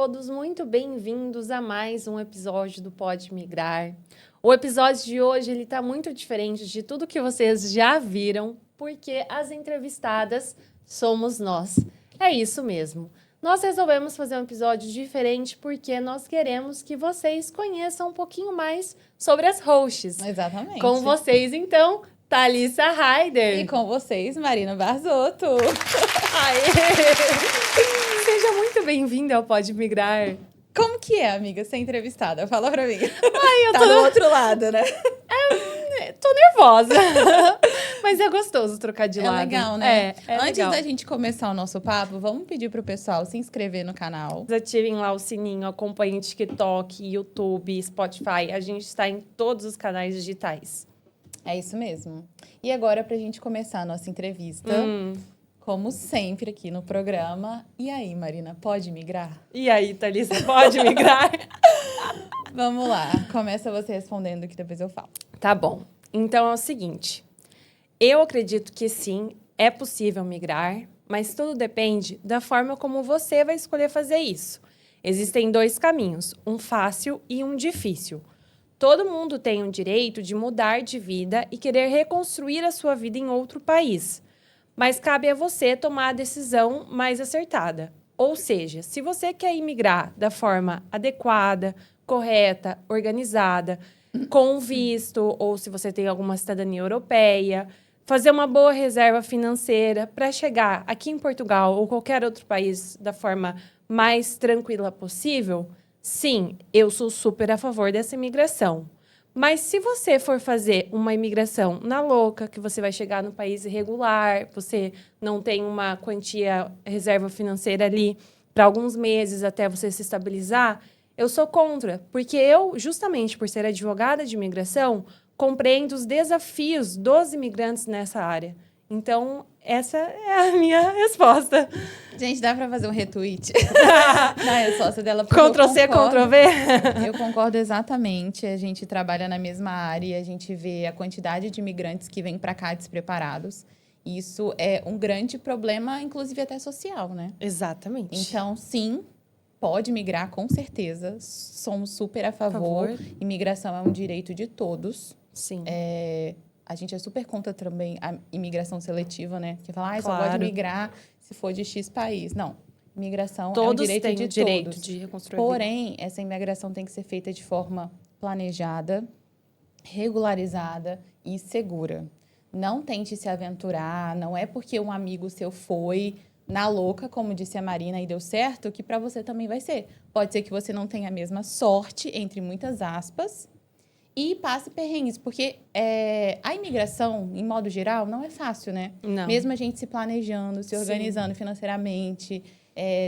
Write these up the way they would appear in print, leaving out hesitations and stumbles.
todos muito bem-vindos a mais um episódio do Pode Migrar. O episódio de hoje ele tá muito diferente de tudo que vocês já viram, porque as entrevistadas somos nós. É isso mesmo. Nós resolvemos fazer um episódio diferente porque nós queremos que vocês conheçam um pouquinho mais sobre as hosts. Exatamente. Com vocês, então, Thalissa Raider. E com vocês, Marina Barzotto. Aê! Seja muito bem-vinda ao Pode Migrar. Como que é, amiga, ser entrevistada? Fala pra mim. Ai, eu Tá do outro lado, né? tô nervosa. Mas é gostoso trocar de lado. É legal, né? Antes legal. da gente começar o nosso papo, vamos pedir pro pessoal se inscrever no canal. Ativem lá o sininho, acompanhem TikTok, YouTube, Spotify. A gente está em todos os canais digitais. É isso mesmo. E agora, pra gente começar a nossa entrevista, como sempre aqui no programa. E aí, Marina, pode migrar? E aí, Thalissa, pode migrar? Vamos lá. Começa você respondendo que depois eu falo. Tá bom. Então é o seguinte. Eu acredito que sim, é possível migrar, mas tudo depende da forma como você vai escolher fazer isso. Existem dois caminhos, um fácil e um difícil. Todo mundo tem o direito de mudar de vida e querer reconstruir a sua vida em outro país. Mas cabe a você tomar a decisão mais acertada. Ou seja, se você quer imigrar da forma adequada, correta, organizada, com visto, ou se você tem alguma cidadania europeia, fazer uma boa reserva financeira para chegar aqui em Portugal ou qualquer outro país da forma mais tranquila possível, sim, eu sou super a favor dessa imigração. Mas se você for fazer uma imigração na louca, que você vai chegar no país irregular, você não tem uma quantia reserva financeira ali para alguns meses até você se estabilizar, eu sou contra, porque eu, justamente por ser advogada de imigração, compreendo os desafios dos imigrantes nessa área. Então, essa é a minha resposta. Gente, dá pra fazer um retweet na resposta dela? Ctrl-C, Ctrl-V. Eu concordo exatamente. A gente trabalha na mesma área e a gente vê a quantidade de imigrantes que vêm para cá despreparados. Isso é um grande problema, inclusive até social, né? Exatamente. Então, sim, pode migrar, com certeza. Somos super a favor. Imigração é um direito de todos. Sim. A gente é super contra também a imigração seletiva, né? Que fala, só Claro. pode migrar se for de X país. Não. Imigração Todos é um direito têm de o direito todos. de reconstruir. Porém, essa imigração tem que ser feita de forma planejada, regularizada e segura. Não tente se aventurar, não é porque um amigo seu foi na louca, como disse a Marina, e deu certo, que para você também vai ser. Pode ser que você não tenha a mesma sorte, entre muitas aspas, e passe perrengues, porque a imigração, em modo geral, não é fácil, né? Não. Mesmo a gente se planejando, se organizando financeiramente,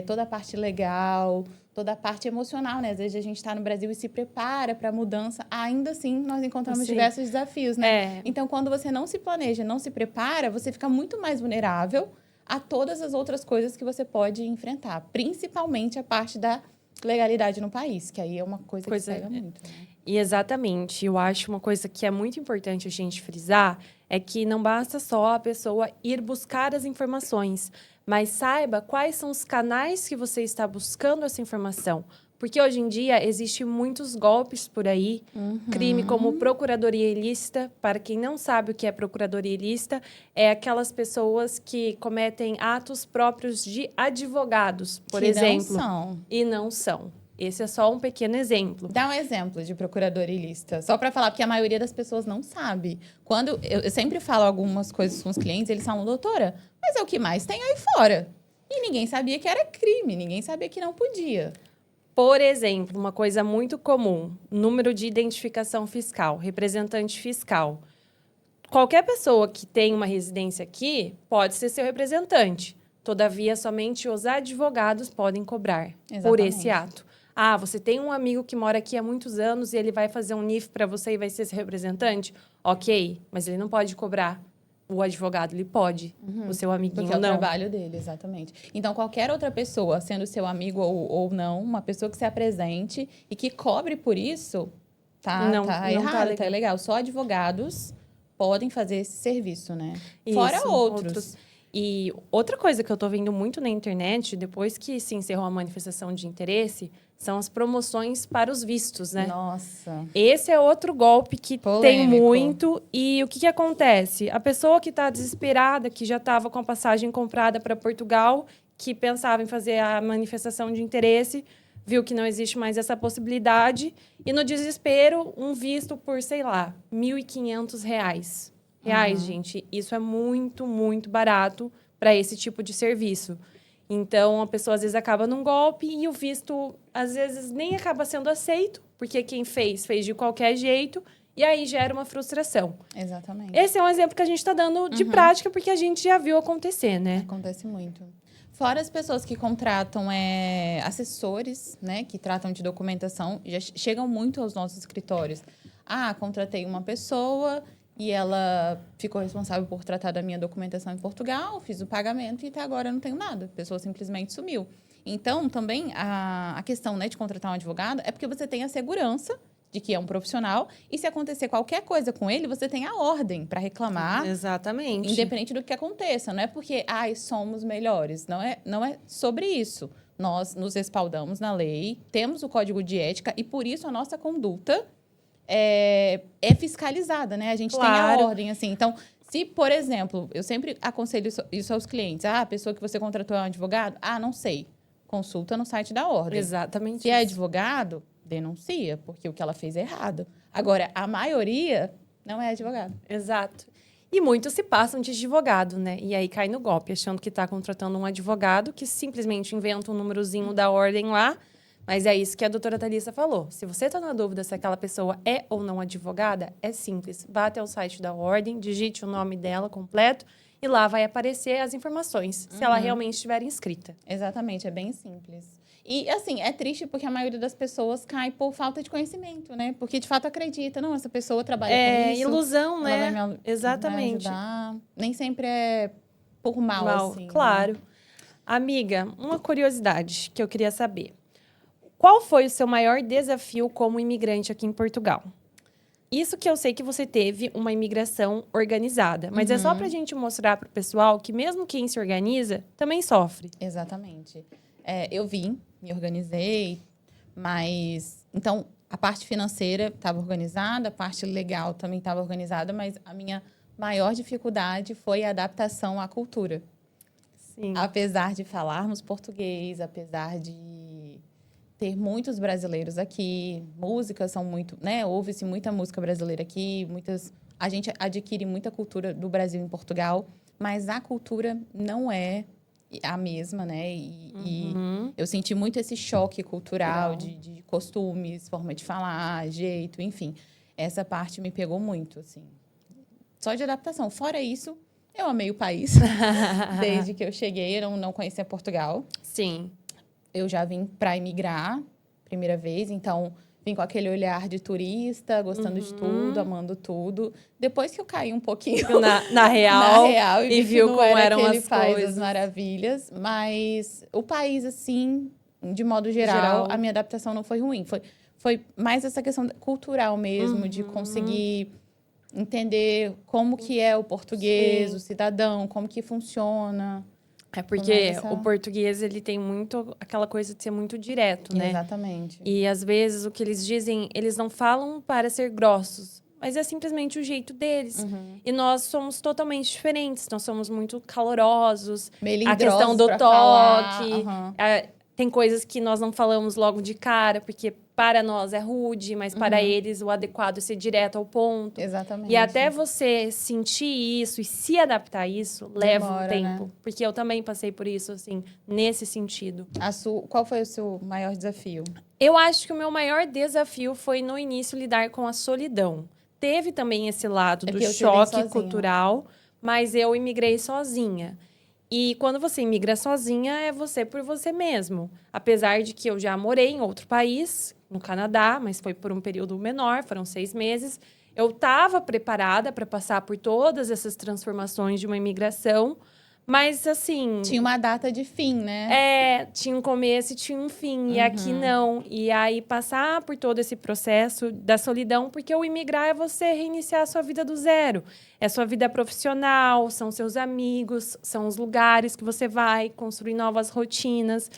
toda a parte legal, toda a parte emocional, né? Às vezes a gente está no Brasil e se prepara para a mudança, ainda assim nós encontramos diversos desafios, né? Então, quando você não se planeja, não se prepara, você fica muito mais vulnerável a todas as outras coisas que você pode enfrentar, principalmente a parte da legalidade no país, que aí é uma coisa que pega muito, né? E exatamente, eu acho uma coisa que é muito importante a gente frisar é que não basta só a pessoa ir buscar as informações, mas saiba quais são os canais que você está buscando essa informação. Porque hoje em dia existem muitos golpes por aí, crime como procuradoria ilícita. Para quem não sabe o que é procuradoria ilícita, é aquelas pessoas que cometem atos próprios de advogados, por exemplo. Não são. E não são. Esse é só um pequeno exemplo. Dá um exemplo de procuradoria ilícita, só para falar, porque a maioria das pessoas não sabe. Quando eu sempre falo algumas coisas com os clientes, eles falam, doutora, mas é o que mais tem aí fora. E ninguém sabia que era crime, ninguém sabia que não podia. Por exemplo, uma coisa muito comum, número de identificação fiscal, representante fiscal. Qualquer pessoa que tem uma residência aqui pode ser seu representante. Todavia, somente os advogados podem cobrar por esse ato. Ah, você tem um amigo que mora aqui há muitos anos e ele vai fazer um NIF para você e vai ser seu representante? Ok, mas ele não pode cobrar. O advogado, ele pode. O seu amiguinho, Porque é o não. trabalho dele, exatamente. Então, qualquer outra pessoa, sendo seu amigo ou não, uma pessoa que se apresente e que cobre por isso, tá errado, tá ilegal. Só advogados podem fazer esse serviço, né? Isso, Fora outros. E outra coisa que eu tô vendo muito na internet, depois que se encerrou a manifestação de interesse, são as promoções para os vistos, né? Nossa. Esse é outro golpe que tem Polêmico. muito. E o que acontece? A pessoa que está desesperada, que já estava com a passagem comprada para Portugal, que pensava em fazer a manifestação de interesse, viu que não existe mais essa possibilidade. E, no desespero, um visto por, sei lá, R$ 1.500. Reais, gente. Isso é muito, muito barato para esse tipo de serviço. Então, a pessoa, às vezes, acaba num golpe e o visto, às vezes, nem acaba sendo aceito, porque quem fez de qualquer jeito, e aí gera uma frustração. Exatamente. Esse é um exemplo que a gente está dando de prática, porque a gente já viu acontecer, né? Acontece muito. Fora as pessoas que contratam assessores, né, que tratam de documentação, já chegam muito aos nossos escritórios. Ah, contratei uma pessoa e ela ficou responsável por tratar da minha documentação em Portugal, fiz o pagamento e até agora eu não tenho nada. A pessoa simplesmente sumiu. Então, também, a questão, né, de contratar um advogado é porque você tem a segurança de que é um profissional e se acontecer qualquer coisa com ele, você tem a ordem para reclamar. Exatamente. Independente do que aconteça. Não é porque, somos melhores. Não é sobre isso. Nós nos respaldamos na lei, temos o código de ética e, por isso, a nossa conduta é fiscalizada, né? A gente tem a ordem, assim. Então, se, por exemplo, eu sempre aconselho isso aos clientes. A pessoa que você contratou é um advogado? Não sei. Consulta no site da ordem. Exatamente. Se é advogado, denuncia, porque o que ela fez é errado. Agora, a maioria não é advogado. Exato. E muitos se passam de advogado, né? E aí cai no golpe, achando que está contratando um advogado que simplesmente inventa um númerozinho da ordem lá. Mas é isso que a doutora Thalissa falou. Se você está na dúvida se aquela pessoa é ou não advogada, é simples. Vá até o site da ordem, digite o nome dela completo e lá vai aparecer as informações, se ela realmente estiver inscrita. Exatamente, é bem simples. E, assim, é triste porque a maioria das pessoas cai por falta de conhecimento, né? Porque, de fato, acredita. Não, essa pessoa trabalha com isso. É ilusão, né? Ela vai Exatamente. me ajudar. Nem sempre é por mal, assim. Claro. Né? Amiga, uma curiosidade que eu queria saber. Qual foi o seu maior desafio como imigrante aqui em Portugal? Isso que eu sei que você teve uma imigração organizada. Mas é só pra gente mostrar pro pessoal que mesmo quem se organiza também sofre. Exatamente. Eu vim, me organizei, mas... Então, a parte financeira estava organizada, a parte legal também estava organizada, mas a minha maior dificuldade foi a adaptação à cultura. Sim. Apesar de falarmos português, apesar de ter muitos brasileiros aqui, músicas são muito... né? Ouve-se muita música brasileira aqui, a gente adquire muita cultura do Brasil em Portugal, mas a cultura não é a mesma, né? E eu senti muito esse choque cultural de costumes, forma de falar, jeito, enfim. Essa parte me pegou muito, assim. Só de adaptação. Fora isso, eu amei o país. Desde que eu cheguei, eu não conhecia Portugal. Sim. Eu já vim para imigrar, primeira vez, então... Vim com aquele olhar de turista, gostando de tudo, amando tudo. Depois que eu caí um pouquinho na real e viu como eram as coisas. País das Maravilhas. Mas o país, assim, de modo geral, a minha adaptação não foi ruim. Foi mais essa questão cultural mesmo, de conseguir entender como que é o português, o cidadão, como que funciona. É porque o português, ele tem muito aquela coisa de ser muito direto, né? Exatamente. E, às vezes, o que eles dizem, eles não falam para ser grossos, mas é simplesmente o jeito deles. E nós somos totalmente diferentes. Nós somos muito calorosos. A questão do toque. Tem coisas que nós não falamos logo de cara, porque para nós é rude, mas para eles o adequado é ser direto ao ponto. Exatamente. E até você sentir isso e se adaptar a isso, leva um tempo. Né? Porque eu também passei por isso, assim, nesse sentido. Qual foi o seu maior desafio? Eu acho que o meu maior desafio foi, no início, lidar com a solidão. Teve também esse lado do choque cultural, mas eu imigrei sozinha. E quando você imigra sozinha, é você por você mesmo. Apesar de que eu já morei em outro país, no Canadá, mas foi por um período menor, foram 6 meses. Eu estava preparada para passar por todas essas transformações de uma imigração, Mas, assim... Tinha uma data de fim, né? Tinha um começo e tinha um fim. E aqui não. E aí, passar por todo esse processo da solidão, porque o imigrar é você reiniciar a sua vida do zero. É sua vida profissional, são seus amigos, são os lugares que você vai construir novas rotinas.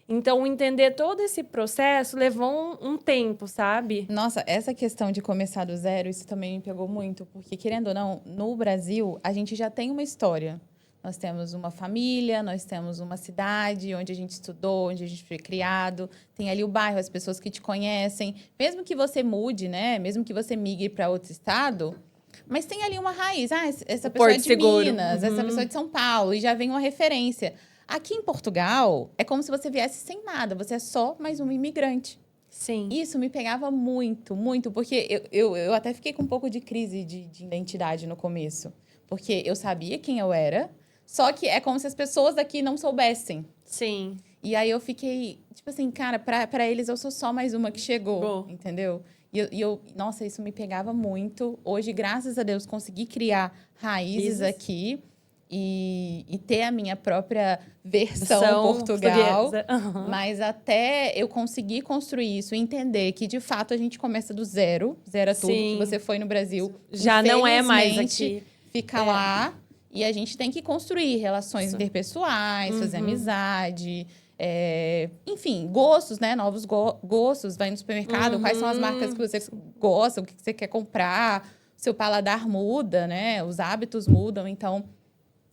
Então, entender todo esse processo levou um tempo, sabe? Nossa, essa questão de começar do zero, isso também me pegou muito. Porque, querendo ou não, no Brasil, a gente já tem uma história. Nós temos uma família, nós temos uma cidade onde a gente estudou, onde a gente foi criado. Tem ali o bairro, as pessoas que te conhecem. Mesmo que você mude, né? Mesmo que você migre para outro estado, mas tem ali uma raiz. Ah, essa pessoa é de Minas, essa pessoa é de São Paulo. E já vem uma referência. Aqui em Portugal, é como se você viesse sem nada. Você é só mais um imigrante. Sim. Isso me pegava muito, muito. Porque eu até fiquei com um pouco de crise de identidade no começo. Porque eu sabia quem eu era. Só que é como se as pessoas daqui não soubessem. Sim. E aí eu fiquei, tipo assim, cara, pra eles eu sou só mais uma que chegou, entendeu? Nossa, isso me pegava muito. Hoje, graças a Deus, consegui criar raízes aqui e ter a minha própria versão Portugal. Mas até eu conseguir construir isso e entender que, de fato, a gente começa do zero. Zero a tudo. Que você foi no Brasil. Já não é mais aqui. Fica lá. E a gente tem que construir relações interpessoais, fazer amizade, enfim, gostos, né? Novos gostos. Vai no supermercado, quais são as marcas que você gosta, o que você quer comprar. Seu paladar muda, né? Os hábitos mudam, então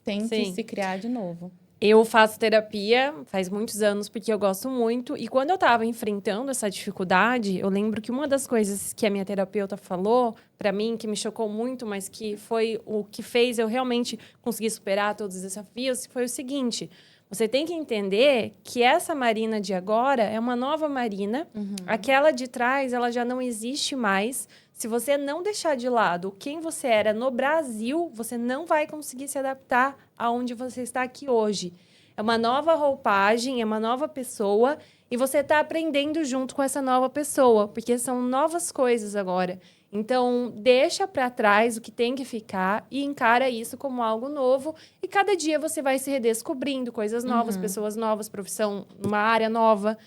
tem que se criar de novo. Eu faço terapia faz muitos anos, porque eu gosto muito. E quando eu estava enfrentando essa dificuldade, eu lembro que uma das coisas que a minha terapeuta falou para mim, que me chocou muito, mas que foi o que fez eu realmente conseguir superar todos os desafios, foi o seguinte: você tem que entender que essa Marina de agora é uma nova Marina. Aquela de trás, ela já não existe mais. Se você não deixar de lado quem você era no Brasil, você não vai conseguir se adaptar aonde você está aqui hoje. É uma nova roupagem, é uma nova pessoa, e você está aprendendo junto com essa nova pessoa, porque são novas coisas agora. Então, deixa para trás o que tem que ficar e encara isso como algo novo. E cada dia você vai se redescobrindo coisas novas, pessoas novas, profissão numa área nova.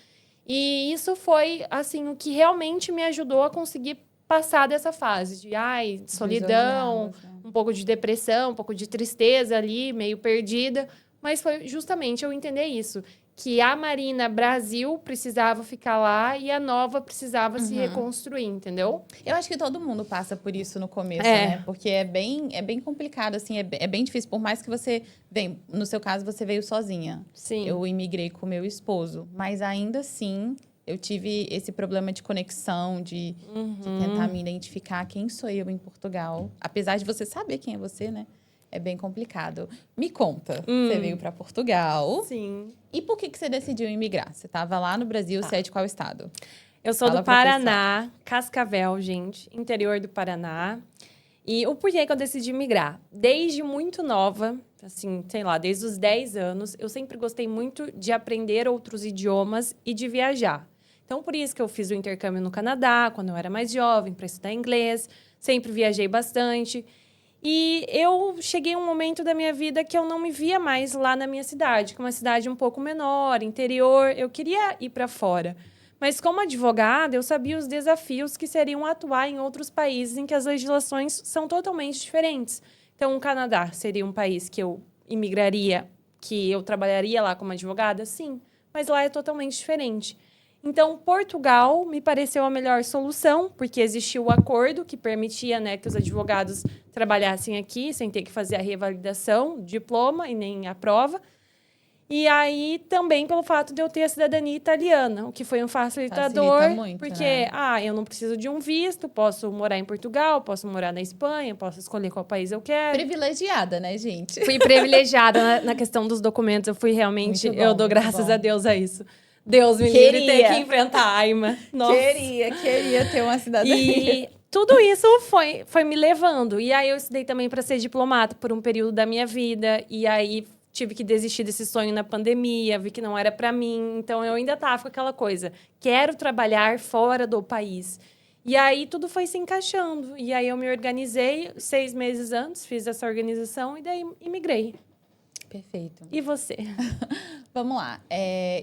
E isso foi, assim, o que realmente me ajudou a conseguir passar dessa fase de solidão, um pouco de depressão, um pouco de tristeza ali, meio perdida. Mas foi justamente eu entender isso, que a Marina Brasil precisava ficar lá e a nova precisava se reconstruir, entendeu? Eu acho que todo mundo passa por isso no começo, né? Porque é bem complicado, assim, é bem difícil. Por mais que você... Bem, no seu caso, você veio sozinha. Sim. Eu imigrei com meu esposo. Mas ainda assim... Eu tive esse problema de conexão, de tentar me identificar quem sou eu em Portugal. Apesar de você saber quem é você, né? É bem complicado. Me conta, você veio para Portugal. Sim. E por que você decidiu imigrar? Você estava lá no Brasil, você é de qual estado? Eu sou do Paraná, Cascavel, gente, interior do Paraná. E o porquê que eu decidi migrar? Desde muito nova, assim, sei lá, desde os 10 anos, eu sempre gostei muito de aprender outros idiomas e de viajar. Então, por isso que eu fiz o intercâmbio no Canadá, quando eu era mais jovem, para estudar inglês. Sempre viajei bastante. E eu cheguei a um momento da minha vida que eu não me via mais lá na minha cidade, que é uma cidade um pouco menor, interior. Eu queria ir para fora. Mas como advogada, eu sabia os desafios que seriam atuar em outros países em que as legislações são totalmente diferentes. Então, o Canadá seria um país que eu imigraria, que eu trabalharia lá como advogada? Sim, mas lá é totalmente diferente. Então, Portugal me pareceu a melhor solução, porque existia o acordo que permitia, né, que os advogados trabalhassem aqui sem ter que fazer a revalidação, diploma e nem a prova. E aí, também pelo fato de eu ter a cidadania italiana, o que foi um facilitador. Facilita muito, porque, né? Eu não preciso de um visto, posso morar em Portugal, posso morar na Espanha, posso escolher qual país eu quero. Privilegiada, né, gente? Fui privilegiada na questão dos documentos, eu fui realmente... Muito bom, eu dou graças a Deus a isso. Deus me livre ter que enfrentar a Aima. Nossa. Queria ter uma cidadania. E tudo isso foi me levando. E aí, eu estudei também para ser diplomata por um período da minha vida. E aí, tive que desistir desse sonho na pandemia, vi que não era para mim. Então, eu ainda estava com aquela coisa. Quero trabalhar fora do país. E aí, tudo foi se encaixando. E aí, eu me organizei 6 meses antes, fiz essa organização e daí imigrei. Perfeito. E você? Vamos lá.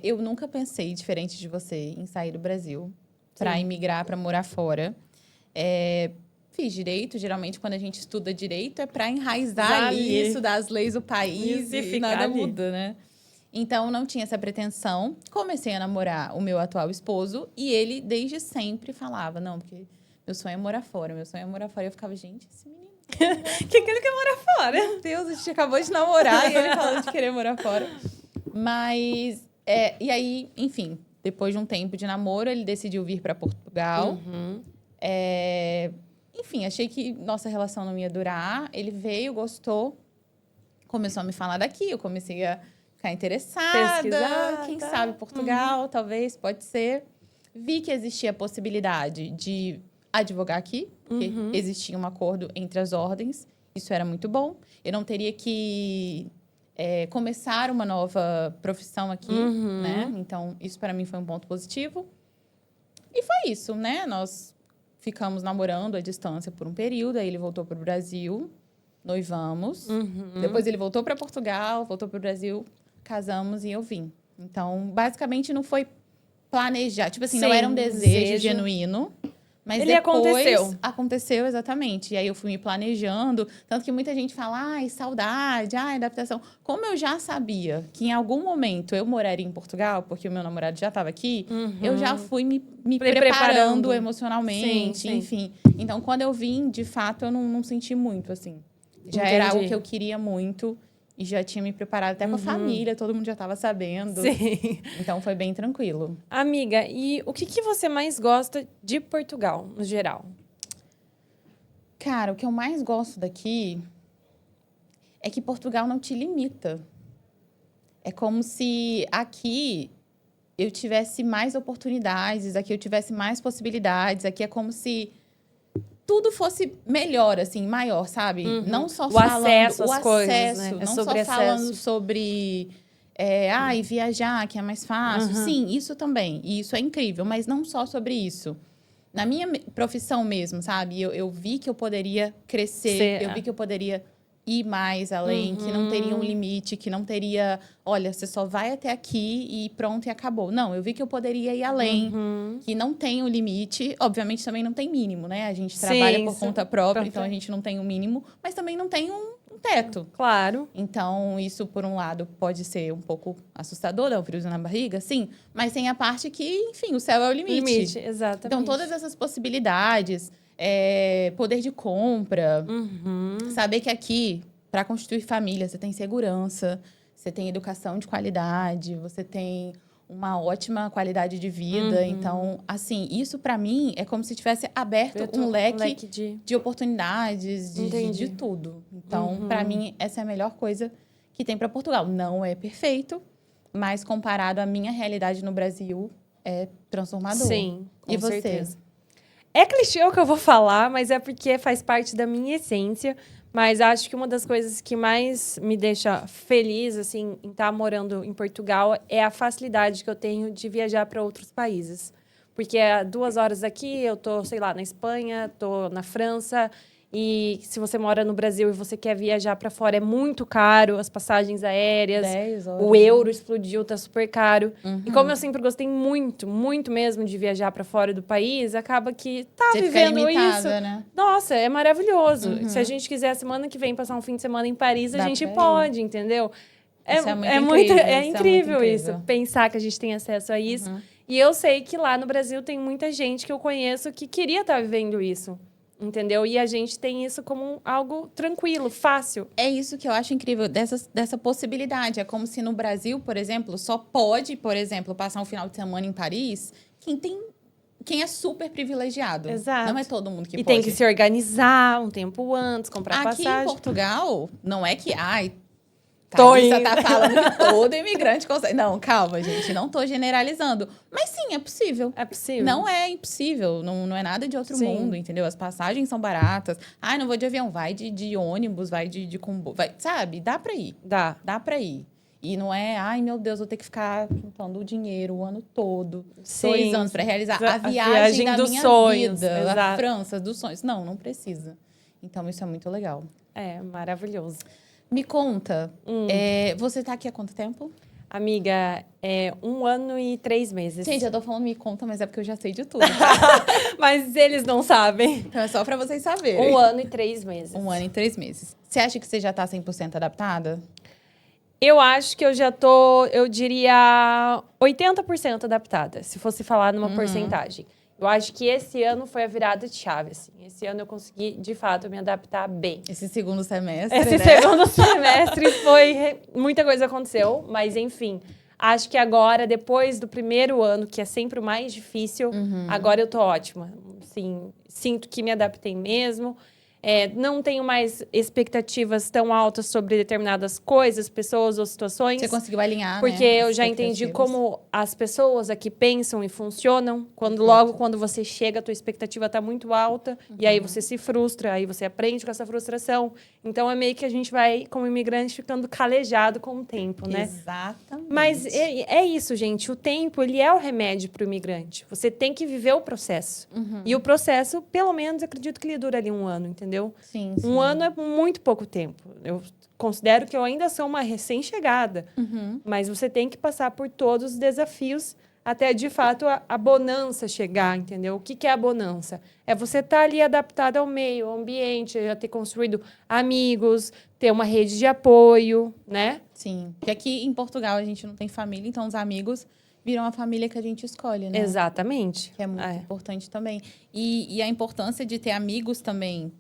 Eu nunca pensei, diferente de você, em sair do Brasil para imigrar, para morar fora. Fiz direito. Geralmente, quando a gente estuda direito, é para enraizar isso das leis do país e nada muda, né? Então, não tinha essa pretensão. Comecei a namorar o meu atual esposo e ele, desde sempre, falava, não, porque meu sonho é morar fora, meu sonho é morar fora. E eu ficava, gente, esse menino... que ele quer morar fora? Meu Deus, a gente acabou de namorar e ele falando de querer morar fora. Mas, e aí, enfim, depois de um tempo de namoro, ele decidiu vir para Portugal. Enfim, achei que nossa relação não ia durar. Ele veio, gostou, começou a me falar daqui. Eu comecei a ficar interessada. Pesquisar, Quem sabe Portugal, talvez, pode ser. Vi que existia a possibilidade de advogar aqui, porque existia um acordo entre as ordens. Isso era muito bom. Eu não teria que começar uma nova profissão aqui, né? Então, isso para mim foi um ponto positivo. E foi isso, né? Nós ficamos namorando à distância por um período. Aí ele voltou para o Brasil, noivamos. Depois ele voltou para Portugal, voltou para o Brasil, casamos e eu vim. Então, basicamente, não foi planejar. Tipo assim, não era um desejo genuíno. Mas ele depois aconteceu, exatamente. E aí eu fui me planejando. Tanto que muita gente fala, ai, saudade, ai, adaptação. Como eu já sabia que em algum momento eu moraria em Portugal, porque o meu namorado já estava aqui, eu já fui me preparando emocionalmente, enfim. Então, quando eu vim, de fato, eu não senti muito, assim. Já era algo que eu queria muito. E já tinha me preparado até com a família, todo mundo já estava sabendo. Sim. Então, foi bem tranquilo. Amiga, e o que você mais gosta de Portugal, no geral? Cara, o que eu mais gosto daqui é que Portugal não te limita. É como se aqui eu tivesse mais oportunidades, aqui eu tivesse mais possibilidades, aqui é como se tudo fosse melhor, assim, maior, sabe? Não só falando... Acesso às coisas, né? Não só falando sobre... viajar, que é mais fácil. Sim, isso também. E isso é incrível, mas não só sobre isso. Na minha profissão mesmo, sabe? Eu vi que eu poderia crescer, eu vi que eu poderia ir mais além, que não teria um limite, que não teria... Olha, você só vai até aqui e pronto, e acabou. Não, eu vi que eu poderia ir além, que não tem um limite. Obviamente, também não tem mínimo, né? A gente trabalha por conta própria, então a gente não tem um mínimo, mas também não tem um teto. Claro. Então, isso, por um lado, pode ser um pouco assustador, dar um friozinho na barriga, sim. Mas tem a parte que, enfim, o céu é o limite. Exatamente. Então, todas essas possibilidades, poder de compra, saber que aqui, para constituir família, você tem segurança, você tem educação de qualidade, você tem uma ótima qualidade de vida. Então, assim, isso para mim é como se tivesse aberto um leque de oportunidades, de tudo. Então, para mim, essa é a melhor coisa que tem para Portugal. Não é perfeito, mas comparado à minha realidade no Brasil, é transformador. Sim, com certeza. É clichê o que eu vou falar, mas é porque faz parte da minha essência. Mas acho que uma das coisas que mais me deixa feliz, assim, em estar morando em Portugal é a facilidade que eu tenho de viajar para outros países. Porque 2 horas daqui, eu tô, sei lá, na Espanha, tô na França. E se você mora no Brasil e você quer viajar para fora, é muito caro, as passagens aéreas. 10 horas. O euro explodiu, tá super caro. E como eu sempre gostei muito, muito mesmo de viajar para fora do país, acaba que você vivendo fica limitada, isso. Né? Nossa, é maravilhoso. Se a gente quiser semana que vem passar um fim de semana em Paris, a gente pode, entendeu? É incrível isso. Pensar que a gente tem acesso a isso. E eu sei que lá no Brasil tem muita gente que eu conheço que queria estar vivendo isso. Entendeu? E a gente tem isso como algo tranquilo, fácil. É isso que eu acho incrível, dessa possibilidade. É como se no Brasil, por exemplo, só pode, por exemplo, passar um final de semana em Paris quem é super privilegiado. Exato. Não é todo mundo que pode. E tem que se organizar um tempo antes, comprar passagem. Aqui em Portugal, não é que... Thaisa tá falando que todo imigrante consegue. Não, calma, gente. Não tô generalizando. Mas sim, é possível. É possível. Não é impossível. Não é nada de outro mundo, entendeu? As passagens são baratas. Não vou de avião. Vai de ônibus, vai de comboio. Sabe? Dá pra ir. Dá pra ir. E não é, meu Deus, vou ter que ficar juntando o dinheiro o ano todo. 2 anos pra realizar a viagem da minha sonhos, vida. Exato. A França dos sonhos. Não precisa. Então, isso é muito legal. É, maravilhoso. Me conta, você tá aqui há quanto tempo? Amiga, 1 ano e 3 meses. Gente, eu tô falando me conta, mas é porque eu já sei de tudo. Mas eles não sabem. Então é só pra vocês saberem. 1 ano e 3 meses. 1 ano e 3 meses. Você acha que você já tá 100% adaptada? Eu acho que eu já tô, eu diria, 80% adaptada, se fosse falar numa porcentagem. Eu acho que esse ano foi a virada de chave, assim. Esse ano eu consegui, de fato, me adaptar bem. Esse segundo semestre, Esse né? segundo semestre muita coisa aconteceu, mas enfim. Acho que agora, depois do primeiro ano, que é sempre o mais difícil, agora eu tô ótima. Assim, sinto que me adaptei mesmo. Não tenho mais expectativas tão altas sobre determinadas coisas, pessoas ou situações. Você conseguiu alinhar, Porque né, eu as já entendi expectativas. como as pessoas aqui pensam e funcionam. Logo quando você chega, a tua expectativa está muito alta. E aí você se frustra, aí você aprende com essa frustração. Então, é meio que a gente vai, como imigrante, ficando calejado com o tempo, né? Exatamente. Mas é isso, gente. O tempo, ele é o remédio para o imigrante. Você tem que viver o processo. E o processo, pelo menos, acredito que ele dura ali 1 ano, entendeu? Sim, 1 ano é muito pouco tempo. Eu considero que eu ainda sou uma recém-chegada. Mas você tem que passar por todos os desafios até, de fato, a bonança chegar, entendeu? O que é a bonança? É você estar ali adaptado ao meio, ao ambiente, já ter construído amigos, ter uma rede de apoio, né? Sim. Porque aqui em Portugal a gente não tem família, então os amigos viram a família que a gente escolhe, né? Exatamente. Que é muito importante também. E a importância de ter amigos também,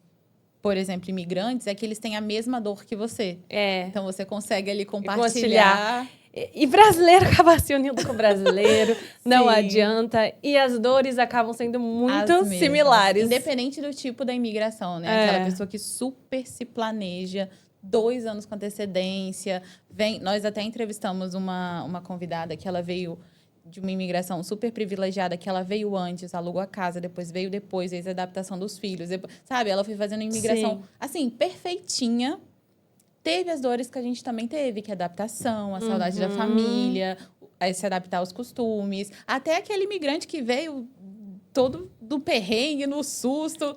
por exemplo, imigrantes, é que eles têm a mesma dor que você. Então, você consegue ali compartilhar. E brasileiro acaba se unindo com brasileiro, não Sim. adianta. E as dores acabam sendo muito As mesmas. similares. Independente do tipo da imigração, né? Aquela pessoa que super se planeja, 2 anos com antecedência. Nós até entrevistamos uma convidada que ela veio de uma imigração super privilegiada, que ela veio antes, alugou a casa, depois, fez a adaptação dos filhos. Sabe, ela foi fazendo uma imigração, assim, perfeitinha. Teve as dores que a gente também teve, que é a adaptação, a saudade da família, se adaptar aos costumes. Até aquele imigrante que veio todo do perrengue, no susto,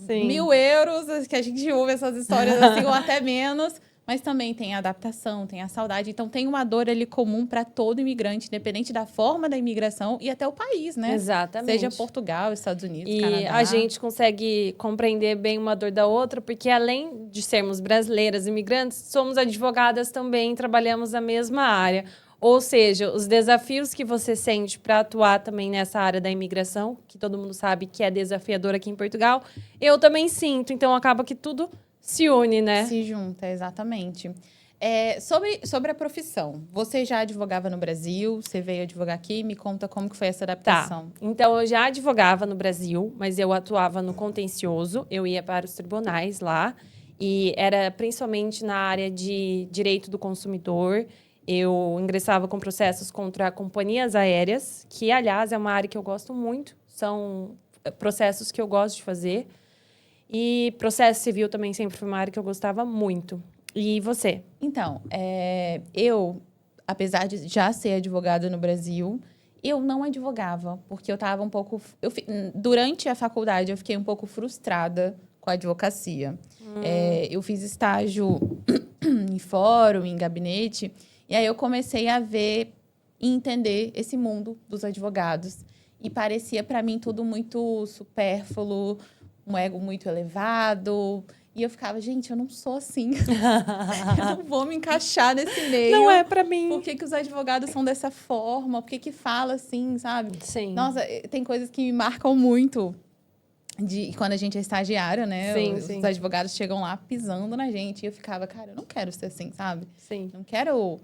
1.000 euros, que a gente ouve essas histórias assim, ou até menos. Mas também tem a adaptação, tem a saudade. Então, tem uma dor ali comum para todo imigrante, independente da forma da imigração e até o país, né? Exatamente. Seja Portugal, Estados Unidos, e Canadá. a gente consegue compreender bem uma dor da outra, porque além de sermos brasileiras imigrantes, somos advogadas também, trabalhamos na mesma área. Ou seja, os desafios que você sente para atuar também nessa área da imigração, que todo mundo sabe que é desafiador aqui em Portugal, eu também sinto. Então, acaba que tudo se une, né? Se junta, exatamente. Sobre a profissão, você já advogava no Brasil? Você veio advogar aqui? Me conta como que foi essa adaptação. Tá. Então, eu já advogava no Brasil, mas eu atuava no contencioso. Eu ia para os tribunais lá. E era principalmente na área de direito do consumidor. Eu ingressava com processos contra companhias aéreas, que, aliás, é uma área que eu gosto muito. São processos que eu gosto de fazer. E processo civil também sempre foi uma área que eu gostava muito. E você? Então, eu, apesar de já ser advogada no Brasil, eu não advogava, porque eu estava um pouco... durante a faculdade, eu fiquei um pouco frustrada com a advocacia. Eu fiz estágio em fórum, em gabinete, e aí eu comecei a ver e entender esse mundo dos advogados. E parecia, para mim, tudo muito supérfluo, um ego muito elevado. E eu ficava, gente, eu não sou assim. Eu não vou me encaixar nesse meio. Não é pra mim. Por que os advogados são dessa forma? Por que fala assim, sabe? Sim. Nossa, tem coisas que me marcam muito. Quando a gente é estagiária, né? Sim. Os advogados chegam lá pisando na gente. E eu ficava, cara, eu não quero ser assim, sabe? Sim. Não quero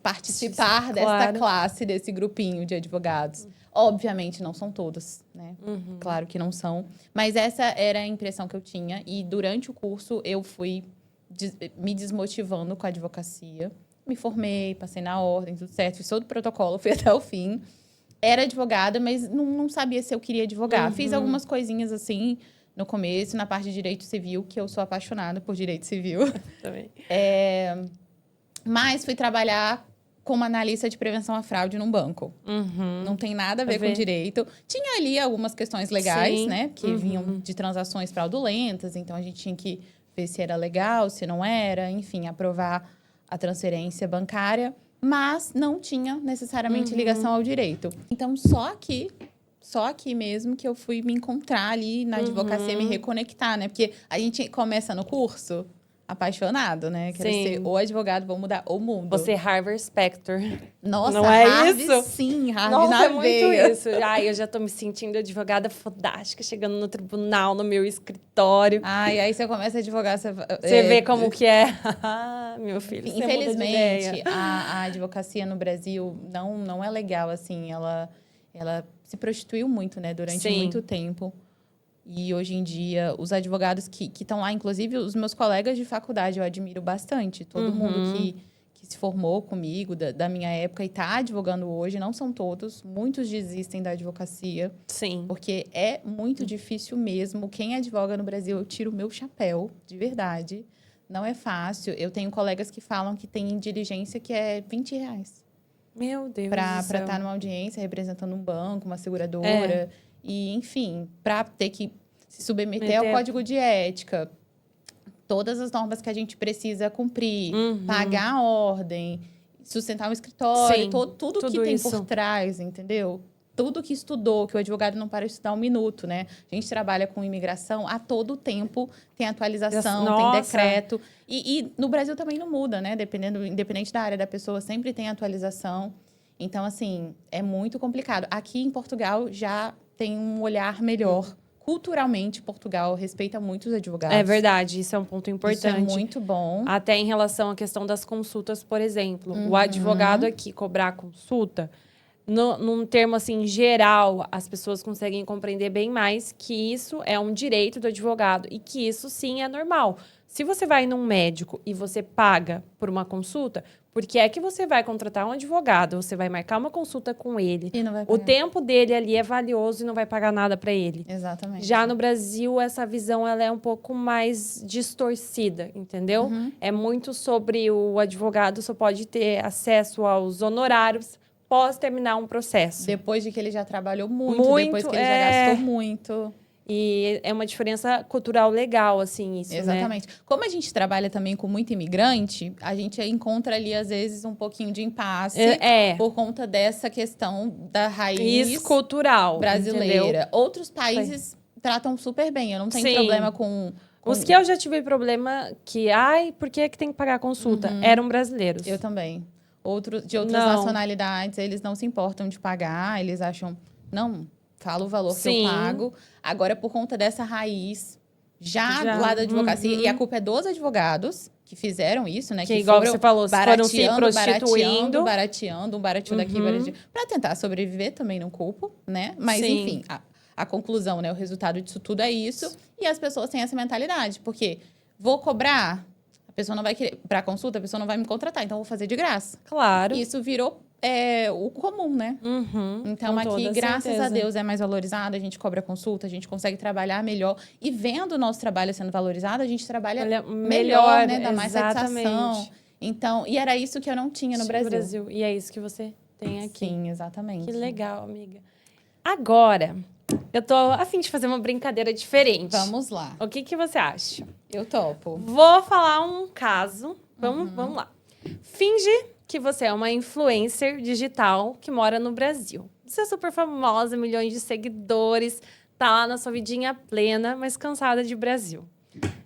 participar dessa Claro. classe, desse grupinho de advogados. Obviamente, não são todos, né? Claro que não são. Mas essa era a impressão que eu tinha. E durante o curso, eu fui me desmotivando com a advocacia. Me formei, passei na ordem, tudo certo. Fiz todo o protocolo, fui até o fim. Era advogada, mas não sabia se eu queria advogar. Fiz algumas coisinhas assim no começo, na parte de direito civil, que eu sou apaixonada por direito civil. Também. Mas fui trabalhar como analista de prevenção à fraude num banco. Não tem nada a ver com direito. Tinha ali algumas questões legais, Sim. né? Que vinham de transações fraudulentas. Então, a gente tinha que ver se era legal, se não era, enfim, aprovar a transferência bancária, mas não tinha necessariamente ligação ao direito. Então, só aqui mesmo que eu fui me encontrar ali na advocacia, me reconectar, né? Porque a gente começa no curso apaixonado, né? Quero ser ou advogado, vou mudar o mundo. Você é Harvey Specter. Nossa, não é Harvey, isso? Sim, Harvey Nossa, na é muito veia. isso. Ai, eu já tô me sentindo advogada fodástica, chegando no tribunal, no meu escritório. Ai, aí você começa a advogar, você vê como que é. Meu filho, você infelizmente, muda de ideia. a advocacia no Brasil não é legal, assim. Ela se prostituiu muito, né? Durante muito tempo. E hoje em dia, os advogados que estão lá, inclusive os meus colegas de faculdade, eu admiro bastante. Todo mundo que se formou comigo, da minha época, e está advogando hoje, não são todos. Muitos desistem da advocacia. Sim. Porque é muito difícil mesmo. Quem advoga no Brasil, eu tiro o meu chapéu, de verdade. Não é fácil. Eu tenho colegas que falam que tem diligência que é R$20. Meu Deus Para do céu. estar numa audiência representando um banco, uma seguradora. E, enfim, para ter que se submeter ao código de ética, todas as normas que a gente precisa cumprir, pagar a ordem, sustentar um escritório, tudo que tem por trás, entendeu? Tudo que estudou, que o advogado não para de estudar um minuto, né? A gente trabalha com imigração, a todo tempo tem atualização, tem decreto. E no Brasil também não muda, né? Independente da área da pessoa, sempre tem atualização. Então, assim, é muito complicado. Aqui em Portugal já tem um olhar melhor. Culturalmente, Portugal respeita muito os advogados. É verdade, isso é um ponto importante. Isso é muito bom. Até em relação à questão das consultas, por exemplo. O advogado aqui cobrar consulta, num termo assim geral, as pessoas conseguem compreender bem mais que isso é um direito do advogado e que isso sim é normal. Se você vai num médico e você paga por uma consulta, por que é que você vai contratar um advogado? Você vai marcar uma consulta com ele. E não vai pagar. O tempo dele ali é valioso e não vai pagar nada para ele. Exatamente. Já no Brasil, essa visão ela é um pouco mais distorcida, entendeu? É muito sobre o advogado só pode ter acesso aos honorários pós terminar um processo. Depois de que ele já trabalhou muito depois que ele já gastou muito. E é uma diferença cultural legal, assim, isso, Exatamente. né? Como a gente trabalha também com muito imigrante, a gente encontra ali, às vezes, um pouquinho de impasse por conta dessa questão da raiz cultural brasileira. Entendeu? Outros países tratam super bem. Eu não tenho problema com... Os que eu já tive problema que... por que tem que pagar a consulta? Eram brasileiros. Eu também. De outras nacionalidades, eles não se importam de pagar. Eles acham... Não, fala o valor que eu pago. Agora, por conta dessa raiz, já lá da advocacia, e a culpa é dos advogados que fizeram isso, né? Que igual você falou, foram se prostituindo. Barateando, um baratinho daqui, baratinho. Para tentar sobreviver, também não culpo, né? Mas, enfim, a conclusão, né? O resultado disso tudo é isso. E as pessoas têm essa mentalidade. Porque vou cobrar, a pessoa não vai querer... Para consulta, a pessoa não vai me contratar, então eu vou fazer de graça. Claro. Isso virou... o comum, né? Então, aqui, graças a Deus, é mais valorizado. A gente cobra consulta, a gente consegue trabalhar melhor. E vendo o nosso trabalho sendo valorizado, a gente trabalha melhor, né? Dá mais satisfação. Então, e era isso que eu não tinha no Brasil. E é isso que você tem aqui. Sim, exatamente. Que legal, amiga. Agora, eu tô a fim de fazer uma brincadeira diferente. Vamos lá. O que você acha? Eu topo. Vou falar um caso. Vamos lá. Finge que você é uma influencer digital que mora no Brasil. Você é super famosa, milhões de seguidores, tá lá na sua vidinha plena, mas cansada de Brasil.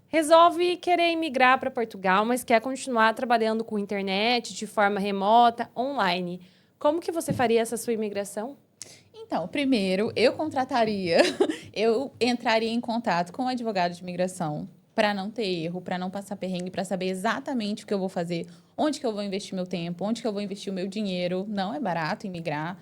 Resolve querer emigrar para Portugal, mas quer continuar trabalhando com internet, de forma remota, online. Como que você faria essa sua imigração? Então, primeiro, eu entraria em contato com o advogado de imigração para não ter erro, para não passar perrengue, para saber exatamente o que eu vou fazer, onde que eu vou investir meu tempo, onde que eu vou investir o meu dinheiro. Não é barato imigrar.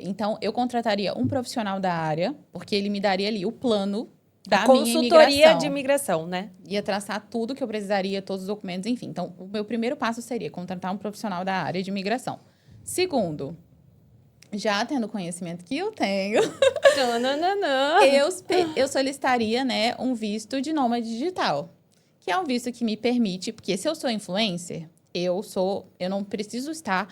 Então, eu contrataria um profissional da área, porque ele me daria ali o plano da minha imigração. Consultoria de imigração, né? Ia traçar tudo que eu precisaria, todos os documentos, enfim. Então, o meu primeiro passo seria contratar um profissional da área de imigração. Segundo, já tendo o conhecimento que eu tenho, eu solicitaria, né, um visto de nômade digital, que é um visto que me permite, porque se eu sou influencer, eu não preciso estar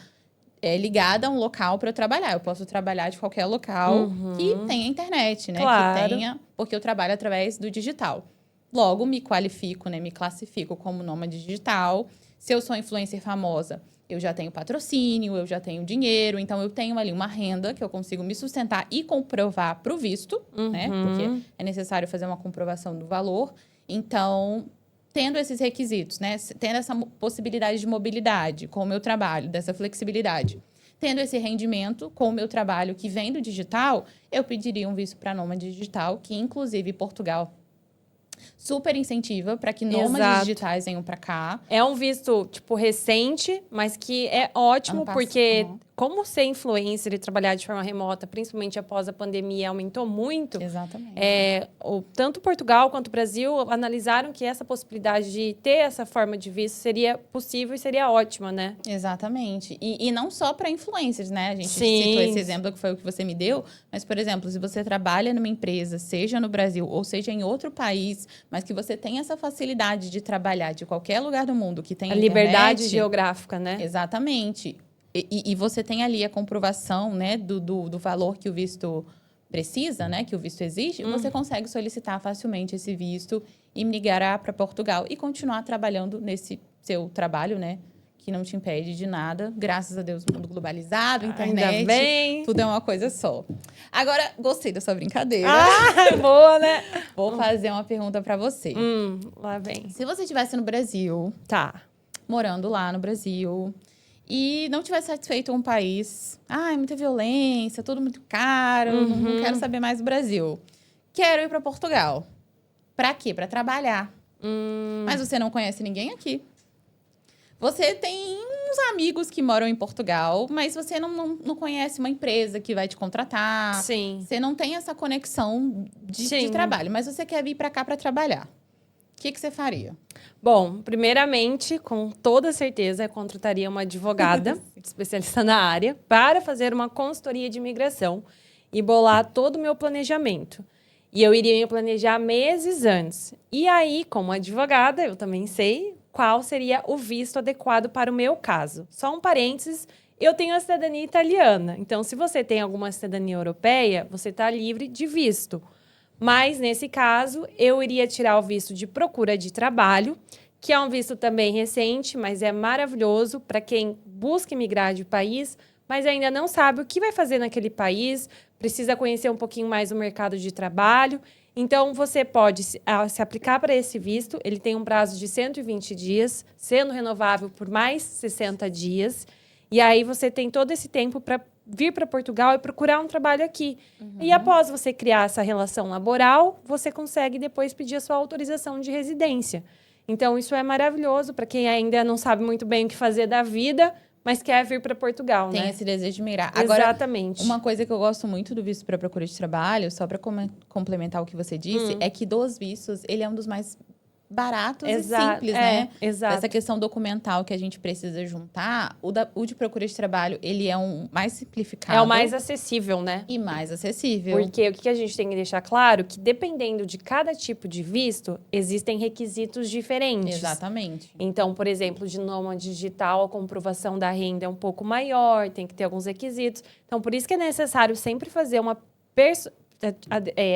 ligada a um local para eu trabalhar. Eu posso trabalhar de qualquer local que tenha internet, né? Claro. Que tenha, porque eu trabalho através do digital. Logo, me qualifico, né? Me classifico como nômade digital. Se eu sou influencer famosa, eu já tenho patrocínio, eu já tenho dinheiro. Então, eu tenho ali uma renda que eu consigo me sustentar e comprovar para o visto, né? Porque é necessário fazer uma comprovação do valor. Então, tendo esses requisitos, né? Tendo essa possibilidade de mobilidade com o meu trabalho, dessa flexibilidade, tendo esse rendimento com o meu trabalho que vem do digital, eu pediria um visto para nômade digital, que inclusive Portugal super incentiva para que nômades digitais venham para cá. É um visto, tipo, recente, mas que é ótimo, porque como ser influencer e trabalhar de forma remota, principalmente após a pandemia, aumentou muito. Exatamente. Tanto Portugal quanto o Brasil analisaram que essa possibilidade de ter essa forma de visto seria possível e seria ótima, né? Exatamente. E não só para influencers, né? A gente citou esse exemplo que foi o que você me deu, mas, por exemplo, se você trabalha numa empresa, seja no Brasil ou seja em outro país, mas que você tem essa facilidade de trabalhar de qualquer lugar do mundo que tenha a liberdade geográfica, né? Exatamente. E você tem ali a comprovação, né, do valor que o visto precisa, né, que o visto exige, você consegue solicitar facilmente esse visto e migrar para Portugal e continuar trabalhando nesse seu trabalho, né, que não te impede de nada. Graças a Deus, mundo globalizado, internet, ainda bem. Tudo é uma coisa só. Agora, gostei da sua brincadeira. Boa, né? Vou fazer uma pergunta para você. Lá vem. Se você estivesse no Brasil, morando lá no Brasil, e não tivesse satisfeito com um país, muita violência, tudo muito caro, não quero saber mais do Brasil. Quero ir para Portugal. Para quê? Para trabalhar. Mas você não conhece ninguém aqui. Você tem uns amigos que moram em Portugal, mas você não conhece uma empresa que vai te contratar. Sim. Você não tem essa conexão de trabalho, mas você quer vir para cá para trabalhar. O que você faria? Bom, primeiramente, com toda certeza, eu contrataria uma advogada especialista na área para fazer uma consultoria de imigração e bolar todo o meu planejamento. E eu iria me planejar meses antes. E aí, como advogada, eu também sei qual seria o visto adequado para o meu caso. Só um parênteses, eu tenho a cidadania italiana. Então, se você tem alguma cidadania europeia, você está livre de visto. Mas, nesse caso, eu iria tirar o visto de procura de trabalho, que é um visto também recente, mas é maravilhoso para quem busca migrar de país, mas ainda não sabe o que vai fazer naquele país, precisa conhecer um pouquinho mais o mercado de trabalho. Então, você pode se aplicar para esse visto. Ele tem um prazo de 120 dias, sendo renovável por mais 60 dias. E aí, você tem todo esse tempo para vir para Portugal e procurar um trabalho aqui. E após você criar essa relação laboral, você consegue depois pedir a sua autorização de residência. Então, isso é maravilhoso para quem ainda não sabe muito bem o que fazer da vida, mas quer vir para Portugal, Tem né? esse desejo de migrar. Agora, exatamente. Uma coisa que eu gosto muito do visto para procura de trabalho, só para complementar o que você disse, é que dos vistos, ele é um dos mais baratos e simples, né? Exato. Essa questão documental que a gente precisa juntar, o de procura de trabalho, ele é um mais simplificado. É o mais acessível, né? E mais acessível. Porque o que a gente tem que deixar claro, que dependendo de cada tipo de visto, existem requisitos diferentes. Exatamente. Então, por exemplo, de nômade digital, a comprovação da renda é um pouco maior, tem que ter alguns requisitos. Então, por isso que é necessário sempre fazer uma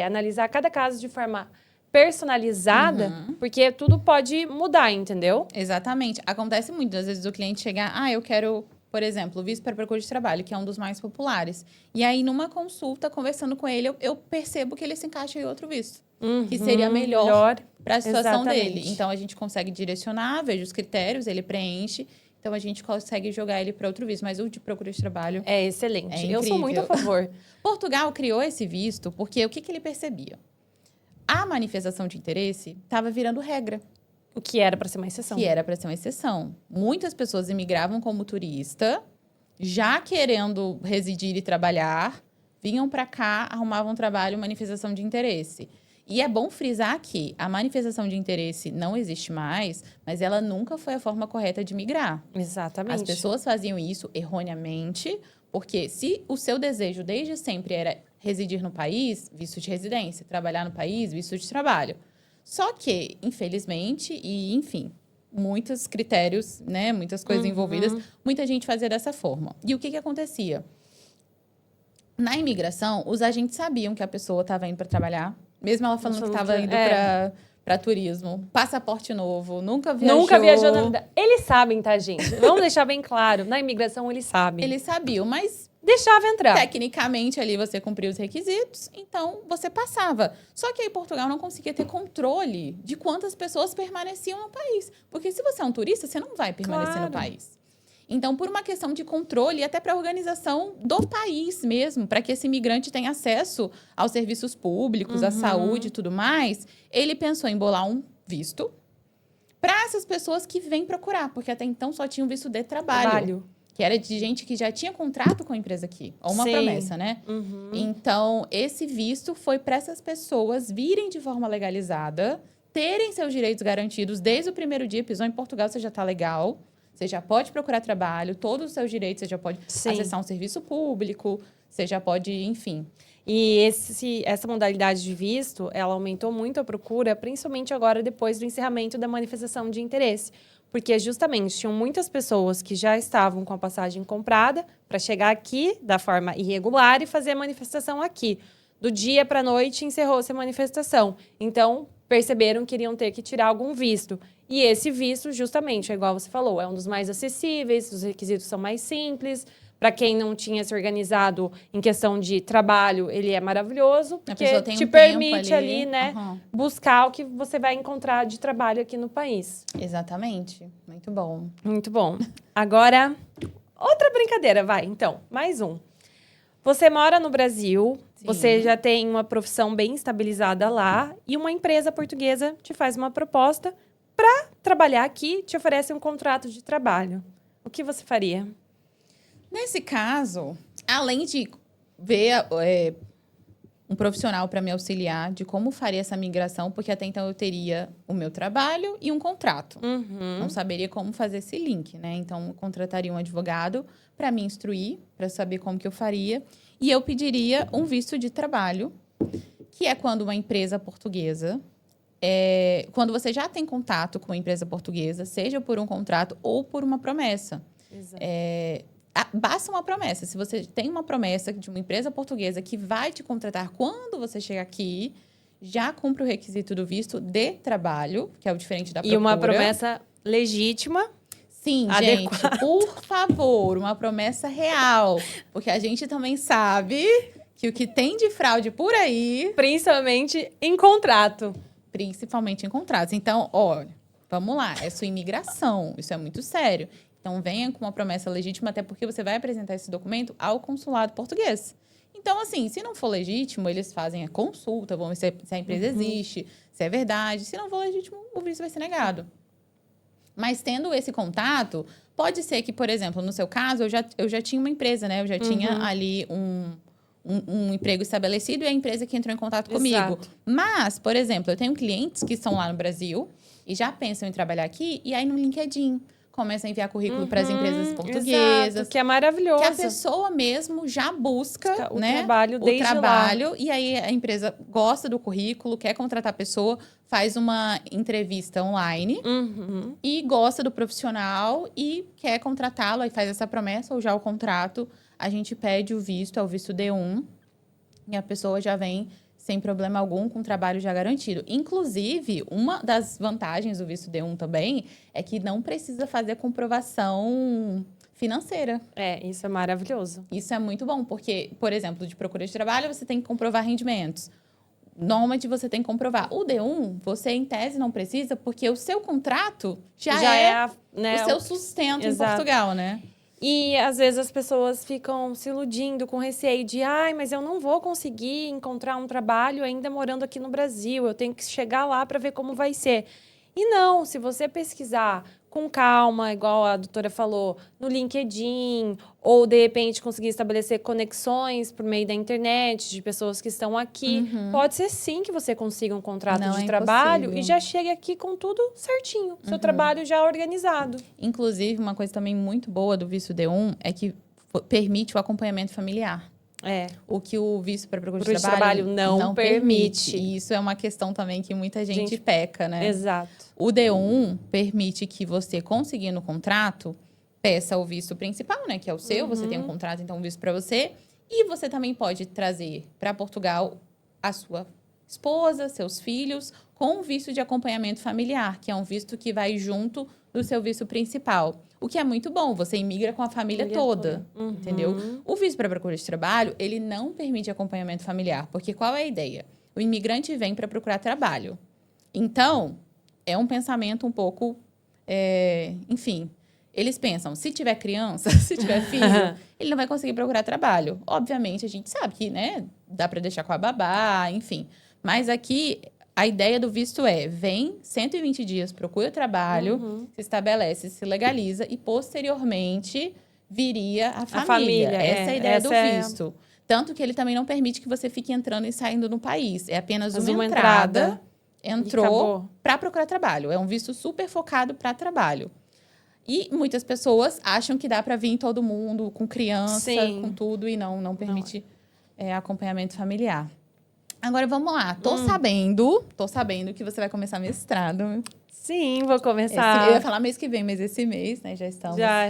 analisar cada caso de forma personalizada, porque tudo pode mudar, entendeu? Exatamente. Acontece muito, às vezes, o cliente chegar, eu quero, por exemplo, o visto para procura de trabalho, que é um dos mais populares. E aí, numa consulta, conversando com ele, eu percebo que ele se encaixa em outro visto. Que seria melhor para a situação dele. Então, a gente consegue direcionar, veja os critérios, ele preenche. Então, a gente consegue jogar ele para outro visto. Mas o de procura de trabalho é excelente. É incrível. Eu sou muito a favor. Portugal criou esse visto porque o que ele percebia? A manifestação de interesse estava virando regra. O que era para ser uma exceção. Que era para ser uma exceção. Muitas pessoas imigravam como turista, já querendo residir e trabalhar, vinham para cá, arrumavam trabalho, manifestação de interesse. E é bom frisar que a manifestação de interesse não existe mais, mas ela nunca foi a forma correta de migrar. Exatamente. As pessoas faziam isso erroneamente, porque se o seu desejo desde sempre era residir no país, visto de residência, trabalhar no país, visto de trabalho. Só que, infelizmente, e enfim, muitos critérios, né, muitas coisas envolvidas, muita gente fazia dessa forma. E o que acontecia? Na imigração, os agentes sabiam que a pessoa estava indo para trabalhar, mesmo ela falando que estava indo para turismo, passaporte novo, nunca viajou. Nunca viajou na vida. Eles sabem, tá, gente? Vamos deixar bem claro. Na imigração, eles sabem. Eles sabiam, mas Deixava entrar. tecnicamente ali você cumpriu os requisitos, então você passava. Só que aí Portugal não conseguia ter controle de quantas pessoas permaneciam no país. Porque se você é um turista, você não vai permanecer no país. Então, por uma questão de controle e até para a organização do país mesmo, para que esse imigrante tenha acesso aos serviços públicos, à saúde e tudo mais, ele pensou em bolar um visto para essas pessoas que vêm procurar, porque até então só tinha um visto de trabalho. Que era de gente que já tinha contrato com a empresa aqui. Ou uma promessa, né? Então, esse visto foi para essas pessoas virem de forma legalizada, terem seus direitos garantidos desde o primeiro dia. Pisou em Portugal, você já está legal. Você já pode procurar trabalho, todos os seus direitos, você já pode acessar um serviço público, você já pode, enfim. E essa modalidade de visto, ela aumentou muito a procura, principalmente agora, depois do encerramento da manifestação de interesse. Porque, justamente, tinham muitas pessoas que já estavam com a passagem comprada para chegar aqui da forma irregular e fazer a manifestação aqui. Do dia para a noite, encerrou-se a manifestação. Então, perceberam que iriam ter que tirar algum visto. E esse visto, justamente, é igual você falou, é um dos mais acessíveis, os requisitos são mais simples. Para quem não tinha se organizado em questão de trabalho, ele é maravilhoso, porque te permite ali, né, buscar o que você vai encontrar de trabalho aqui no país. Exatamente. Muito bom. Muito bom. Agora, outra brincadeira, vai. Então, mais um. Você mora no Brasil, você já tem uma profissão bem estabilizada lá e uma empresa portuguesa te faz uma proposta para trabalhar aqui, te oferece um contrato de trabalho. O que você faria? Nesse caso, além de ver um profissional para me auxiliar de como faria essa migração, porque até então eu teria o meu trabalho e um contrato. Não saberia como fazer esse link, né? Então, eu contrataria um advogado para me instruir, para saber como que eu faria. E eu pediria um visto de trabalho, que é quando uma empresa portuguesa... quando você já tem contato com uma empresa portuguesa, seja por um contrato ou por uma promessa. Exato. Basta uma promessa. Se você tem uma promessa de uma empresa portuguesa que vai te contratar quando você chegar aqui, já cumpre o requisito do visto de trabalho, que é o diferente da procura. E uma promessa legítima. Sim, adequada. Gente, por favor, uma promessa real. Porque a gente também sabe que o que tem de fraude por aí... Principalmente em contrato. Principalmente em contratos. Então, olha, vamos lá. É sua imigração. Isso é muito sério. Então, venha com uma promessa legítima, até porque você vai apresentar esse documento ao consulado português. Então, assim, se não for legítimo, eles fazem a consulta, vão ver se a empresa existe, se é verdade. Se não for legítimo, o visto vai ser negado. Mas tendo esse contato, pode ser que, por exemplo, no seu caso, eu já tinha uma empresa, né? Eu já tinha ali um emprego estabelecido e a empresa que entrou em contato comigo. Exato. Mas, por exemplo, eu tenho clientes que estão lá no Brasil e já pensam em trabalhar aqui, e aí no LinkedIn começam a enviar currículo para as empresas portuguesas. Exato, que é maravilhoso. Que a pessoa mesmo já busca o né, trabalho desde o trabalho. lá. E aí a empresa gosta do currículo, quer contratar a pessoa, faz uma entrevista online e gosta do profissional e quer contratá-lo, aí faz essa promessa ou já o contrato. A gente pede o visto, é o visto D1, e a pessoa já vem sem problema algum, com trabalho já garantido. Inclusive, uma das vantagens do visto D1 também é que não precisa fazer comprovação financeira. Isso é maravilhoso. Isso é muito bom, porque, por exemplo, de procura de trabalho, você tem que comprovar rendimentos. Normalmente, você tem que comprovar. O D1, você, em tese, não precisa, porque o seu contrato já é né, o seu sustento Exato. em Portugal, né? E, às vezes, as pessoas ficam se iludindo com receio de mas eu não vou conseguir encontrar um trabalho ainda morando aqui no Brasil. Eu tenho que chegar lá para ver como vai ser. E não, se você pesquisar com calma, igual a doutora falou, no LinkedIn, ou, de repente, conseguir estabelecer conexões por meio da internet de pessoas que estão aqui, pode ser sim que você consiga um contrato de trabalho e já chegue aqui com tudo certinho, seu trabalho já organizado. Inclusive, uma coisa também muito boa do visto D1 é que permite o acompanhamento familiar. O que o visto para procura de trabalho não permite. E isso é uma questão também que muita gente peca, né? Exato. O D1 permite que você, conseguindo o contrato, peça o visto principal, né? Que é o seu, você tem um contrato, então um visto para você. E você também pode trazer para Portugal a sua esposa, seus filhos, com um visto de acompanhamento familiar, que é um visto que vai junto do seu visto principal. O que é muito bom, você imigra com a família toda, entendeu? O visto para procura de trabalho, ele não permite acompanhamento familiar, porque qual é a ideia? O imigrante vem para procurar trabalho. Então, é um pensamento um pouco, enfim, eles pensam, se tiver criança, se tiver filho, ele não vai conseguir procurar trabalho. Obviamente, a gente sabe que, né, dá para deixar com a babá, enfim. Mas aqui, a ideia do visto vem 120 dias, procura trabalho, se estabelece, se legaliza e, posteriormente, viria a família. Essa é a ideia do visto. Tanto que ele também não permite que você fique entrando e saindo no país. É apenas uma entrada, entrou para procurar trabalho. É um visto super focado para trabalho. E muitas pessoas acham que dá para vir todo mundo, com criança, com tudo, e não permite acompanhamento familiar. Agora, vamos lá. Tô sabendo que você vai começar mestrado. Sim, vou começar. Eu ia falar mês que vem, mas esse mês, né, já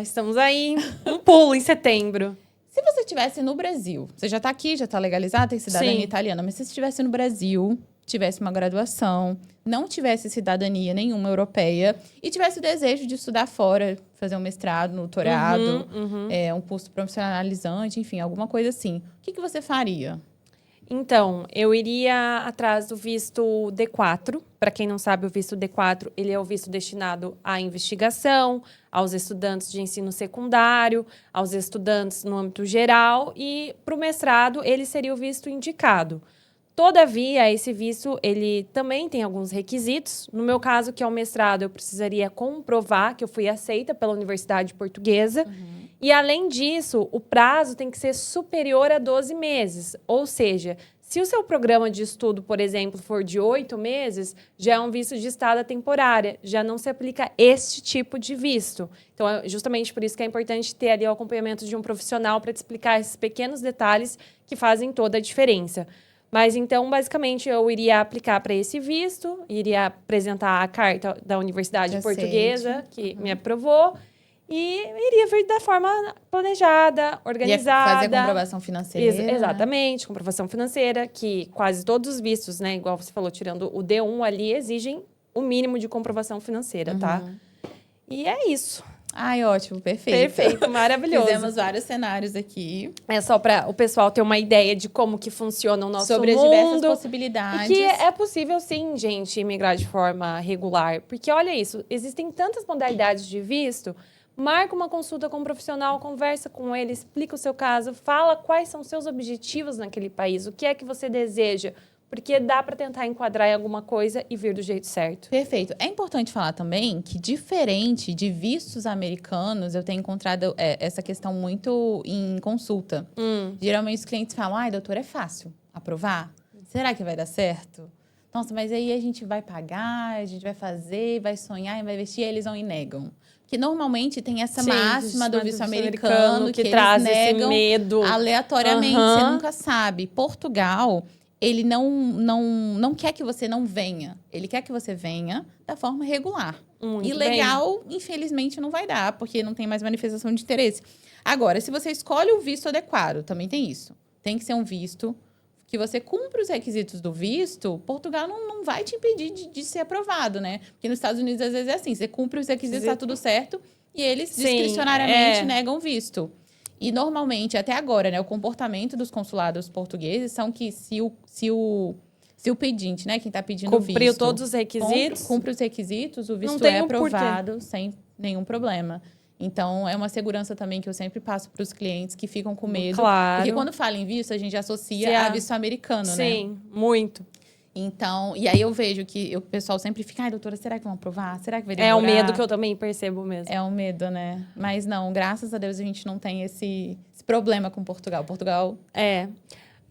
estamos aí, um pulo em setembro. Se você estivesse no Brasil, você já tá aqui, já tá legalizado, tem cidadania italiana, mas se você estivesse no Brasil, tivesse uma graduação, não tivesse cidadania nenhuma europeia e tivesse o desejo de estudar fora, fazer um mestrado, um doutorado, um curso profissionalizante, enfim, alguma coisa assim, o que você faria? Então, eu iria atrás do visto D4. Para quem não sabe, o visto D4, ele é o visto destinado à investigação, aos estudantes de ensino secundário, aos estudantes no âmbito geral, e para o mestrado, ele seria o visto indicado. Todavia, esse visto, ele também tem alguns requisitos. No meu caso, que é o mestrado, eu precisaria comprovar que eu fui aceita pela Universidade Portuguesa. E, além disso, o prazo tem que ser superior a 12 meses. Ou seja, se o seu programa de estudo, por exemplo, for de 8 meses, já é um visto de estada temporária. Já não se aplica este tipo de visto. Então, é justamente por isso que é importante ter ali o acompanhamento de um profissional para te explicar esses pequenos detalhes que fazem toda a diferença. Mas, então, basicamente, eu iria aplicar para esse visto, iria apresentar a carta da Universidade Portuguesa, que me aprovou, e iria vir da forma planejada, organizada. Ia fazer comprovação financeira. Exatamente, comprovação financeira, que quase todos os vistos, né, igual você falou, tirando o D1 ali, exigem o mínimo de comprovação financeira, tá? E é isso. Ai, ótimo, perfeito. Perfeito, maravilhoso. Fizemos vários cenários aqui. É só para o pessoal ter uma ideia de como que funciona o nosso mundo. Sobre as diversas possibilidades. E que é possível, sim, gente, imigrar de forma regular. Porque, olha isso, existem tantas modalidades de visto. Marca uma consulta com um profissional, conversa com ele, explica o seu caso, fala quais são os seus objetivos naquele país, o que é que você deseja. Porque dá para tentar enquadrar em alguma coisa e vir do jeito certo. Perfeito. É importante falar também que, diferente de vistos americanos, eu tenho encontrado essa questão muito em consulta. Geralmente os clientes falam, ai, doutor, é fácil aprovar? Será que vai dar certo? Nossa, mas aí a gente vai pagar, a gente vai fazer, vai sonhar, vai investir, e eles vão e negam. Que normalmente tem essa máxima do visto americano que traz eles negam esse medo aleatoriamente, você nunca sabe. Portugal, ele não quer que você não venha. Ele quer que você venha da forma regular. Muito Ilegal, infelizmente, não vai dar, porque não tem mais manifestação de interesse. Agora, se você escolhe o visto adequado, também tem isso. Tem que ser um visto que você cumpra os requisitos do visto, Portugal não vai te impedir de ser aprovado, né? Porque nos Estados Unidos, às vezes, é assim. Você cumpre os requisitos, está tudo certo, e eles discricionariamente negam visto. E, normalmente, até agora, né, o comportamento dos consulados portugueses são que se o pedinte, né, quem está pedindo o visto... Cumpriu todos os requisitos. Cumpre os requisitos, o visto é aprovado sem nenhum problema. Então, é uma segurança também que eu sempre passo para os clientes que ficam com medo. Claro. Porque quando fala em visto, a gente associa a visto americano, né? Sim, muito. Então, e aí eu vejo que o pessoal sempre fica, ai, doutora, será que vão aprovar? Será que vai demorar? É um medo que eu também percebo mesmo. É um medo, né? Mas não, graças a Deus a gente não tem esse problema com Portugal. Portugal...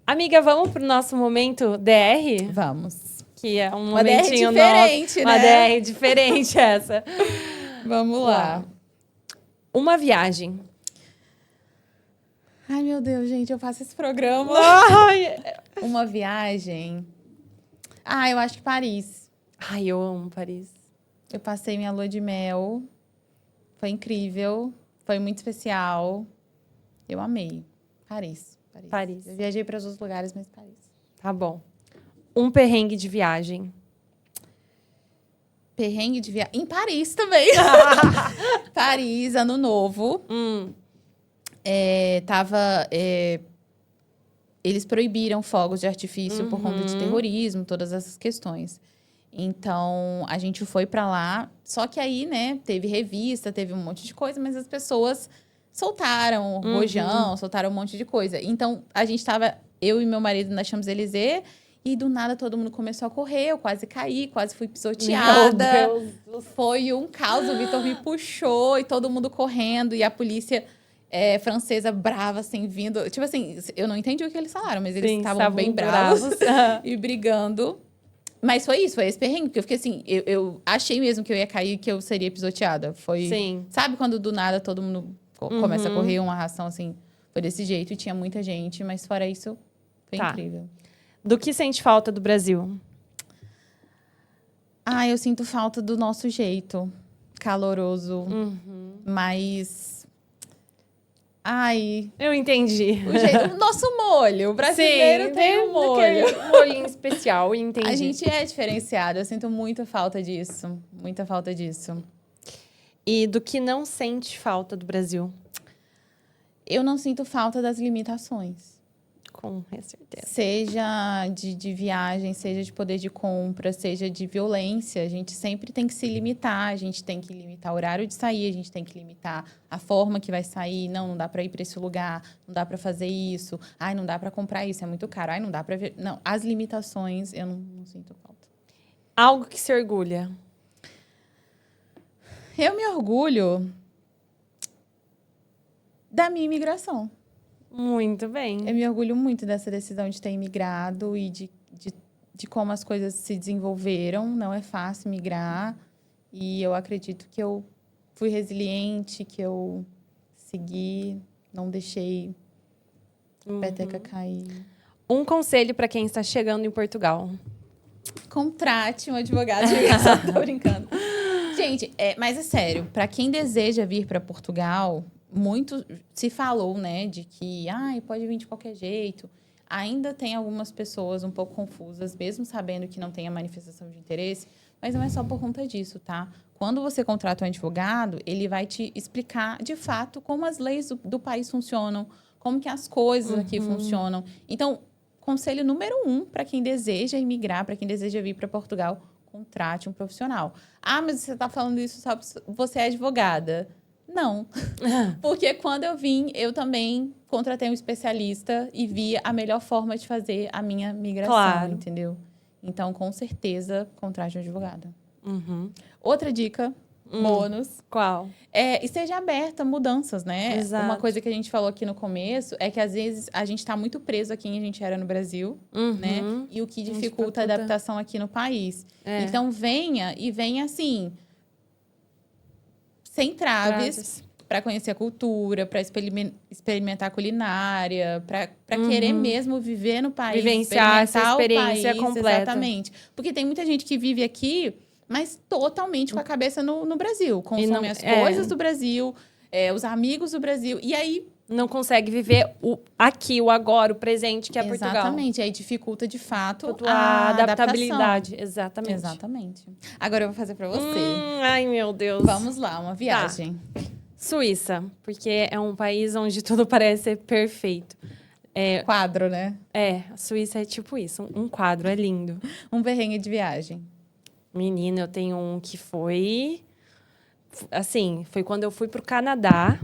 Amiga, vamos pro nosso momento DR? Vamos. Que é um uma momentinho DR diferente, nosso. né? Uma DR diferente essa. Vamos lá. Uma viagem. Ai, meu Deus, gente, eu faço esse programa. Uma viagem... Ah, eu acho que Paris. Ai, eu amo Paris. Eu passei minha lua de mel. Foi incrível. Foi muito especial. Eu amei. Paris. Paris. Eu viajei para outros lugares, mas Paris. Tá bom. Um perrengue de viagem. Perrengue de viagem. Em Paris também. Paris, Ano Novo. Eles proibiram fogos de artifício por conta de terrorismo, todas essas questões. Então, a gente foi pra lá. Só que aí, né, teve revista, teve um monte de coisa, mas as pessoas soltaram rojão, soltaram um monte de coisa. Então, a gente tava, eu e meu marido na Champs-Élysées, e do nada todo mundo começou a correr, eu quase caí, quase fui pisoteada. Meu Deus. Foi um caos, o Vitor me puxou e todo mundo correndo, e a polícia francesa brava, assim, vindo. Tipo assim, eu não entendi o que eles falaram, mas eles estavam bem bravos e brigando. Mas foi isso, foi esse perrengue, porque eu fiquei assim, eu achei mesmo que eu ia cair, que eu seria pisoteada. Foi, Sim. sabe quando do nada todo mundo começa a correr uma ração assim? Foi desse jeito e tinha muita gente, mas fora isso, foi incrível. Do que sente falta do Brasil? Eu sinto falta do nosso jeito caloroso, mas... Eu entendi. O nosso molho. O brasileiro tem um molho. Um molhinho especial, entendi. A gente é diferenciado. Eu sinto muita falta disso. Muita falta disso. E do que não sente falta do Brasil? Eu não sinto falta das limitações. Com certeza. Seja de viagem, seja de poder de compra, seja de violência. A gente sempre tem que se limitar. A gente tem que limitar o horário de sair, a gente tem que limitar a forma que vai sair. Não dá para ir para esse lugar, não dá para fazer isso. Não dá para comprar isso, é muito caro. Não dá para ver. Não, as limitações eu não sinto falta. Algo que se orgulha? Eu me orgulho da minha imigração. Muito bem. Eu me orgulho muito dessa decisão de ter imigrado e de como as coisas se desenvolveram. Não é fácil migrar. E eu acredito que eu fui resiliente, que eu segui, não deixei a peteca cair. Um conselho para quem está chegando em Portugal. Contrate um advogado de imigração. Tô brincando. Gente, mas é sério. Para quem deseja vir para Portugal... Muito se falou, né, de que pode vir de qualquer jeito. Ainda tem algumas pessoas um pouco confusas, mesmo sabendo que não tem a manifestação de interesse, mas não é só por conta disso, tá? Quando você contrata um advogado, ele vai te explicar, de fato, como as leis do país funcionam, como que as coisas aqui funcionam. Então, conselho número 1 para quem deseja imigrar, para quem deseja vir para Portugal, contrate um profissional. Mas você está falando isso só porque você é advogada. Não, porque quando eu vim, eu também contratei um especialista e vi a melhor forma de fazer a minha migração, entendeu? Então, com certeza, contrate um advogado. Outra dica, bônus. Qual? Esteja aberta a mudanças, né? Exato. Uma coisa que a gente falou aqui no começo é que, às vezes, a gente está muito preso a quem a gente era no Brasil, né? E o que dificulta a adaptação aqui no país. Então, venha assim... sem traves, para conhecer a cultura, para experimentar a culinária, para querer mesmo viver no país. Vivenciar essa experiência completa. Exatamente. Porque tem muita gente que vive aqui, mas totalmente com a cabeça no Brasil. Consome as coisas do Brasil, os amigos do Brasil. E aí... não consegue viver aqui, o agora, o presente, que é Portugal. Exatamente. Aí dificulta, de fato, a adaptabilidade. Exatamente. Agora eu vou fazer para você. Ai, meu Deus. Vamos lá, uma viagem. Suíça, porque é um país onde tudo parece ser perfeito. Quadro, né? A Suíça é tipo isso, um quadro, é lindo. Um perrengue de viagem. Menina, eu tenho um que foi... assim, foi quando eu fui pro Canadá.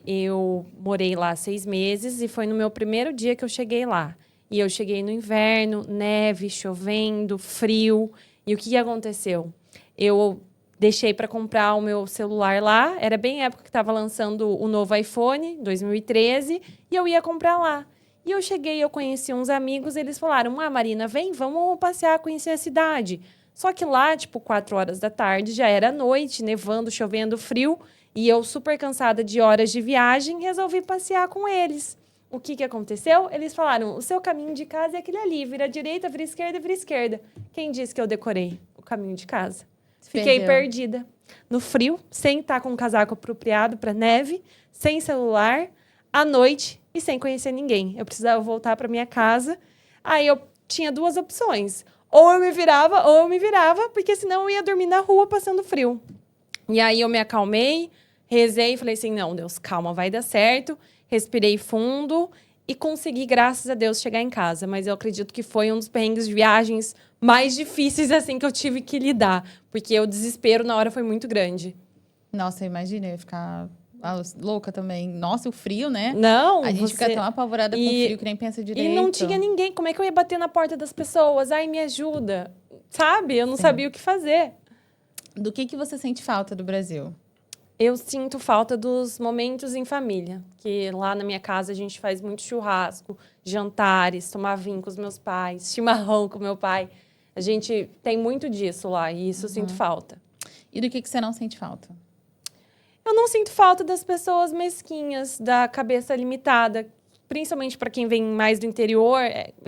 Eu morei lá 6 meses e foi no meu primeiro dia que eu cheguei lá. E eu cheguei no inverno, neve, chovendo, frio. E o que aconteceu? Eu deixei para comprar o meu celular lá. Era bem a época que estava lançando o novo iPhone, 2013. E eu ia comprar lá. E eu cheguei, eu conheci uns amigos. Eles falaram, Marina, vem, vamos passear, conhecer a cidade. Só que lá, 4 horas da tarde, já era noite, nevando, chovendo, frio. E eu, super cansada de horas de viagem, resolvi passear com eles. O que aconteceu? Eles falaram, o seu caminho de casa é aquele ali, vira direita, vira esquerda, vira esquerda. Quem disse que eu decorei o caminho de casa? Fiquei perdida. No frio, sem estar com um casaco apropriado para neve, sem celular, à noite e sem conhecer ninguém. Eu precisava voltar para minha casa. Aí eu tinha duas opções. Ou eu me virava, porque senão eu ia dormir na rua passando frio. E aí eu me acalmei, rezei e falei assim, não, Deus, calma, vai dar certo. Respirei fundo e consegui, graças a Deus, chegar em casa. Mas eu acredito que foi um dos perrengues de viagens mais difíceis, assim, que eu tive que lidar. Porque o desespero na hora foi muito grande. Nossa, imagina, eu ia ficar louca também. Nossa, o frio, né? Não, A gente fica tão apavorada com o frio que nem pensa direito. E não tinha ninguém. Como é que eu ia bater na porta das pessoas? Ai, me ajuda. Sabe? Eu não sabia o que fazer. Do que você sente falta do Brasil? Eu sinto falta dos momentos em família. Que lá na minha casa a gente faz muito churrasco, jantares, tomar vinho com os meus pais, chimarrão com meu pai. A gente tem muito disso lá e isso eu sinto falta. E do que você não sente falta? Eu não sinto falta das pessoas mesquinhas, da cabeça limitada. Principalmente para quem vem mais do interior,